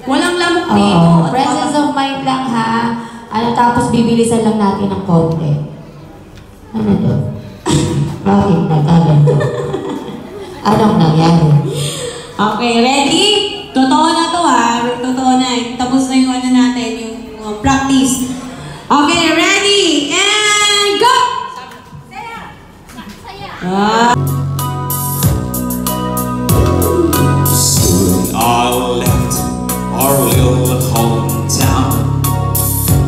Walang lamok dito. Presence of mind lang ha. Tapos bibilisan lang natin ng konti. Ano to? Bakit nagkaganto? Anong nangyari? Okay, ready? Totoo na to ha. Totoo na. Tapos na yung ano natin, yung practice. Okay, ready? And go! Soon I left our little hometown,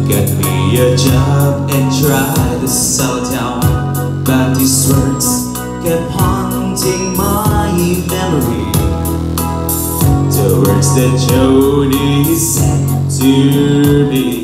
get me a job and try to settle down. But these words kept haunting my memory, the words that Jody said to me.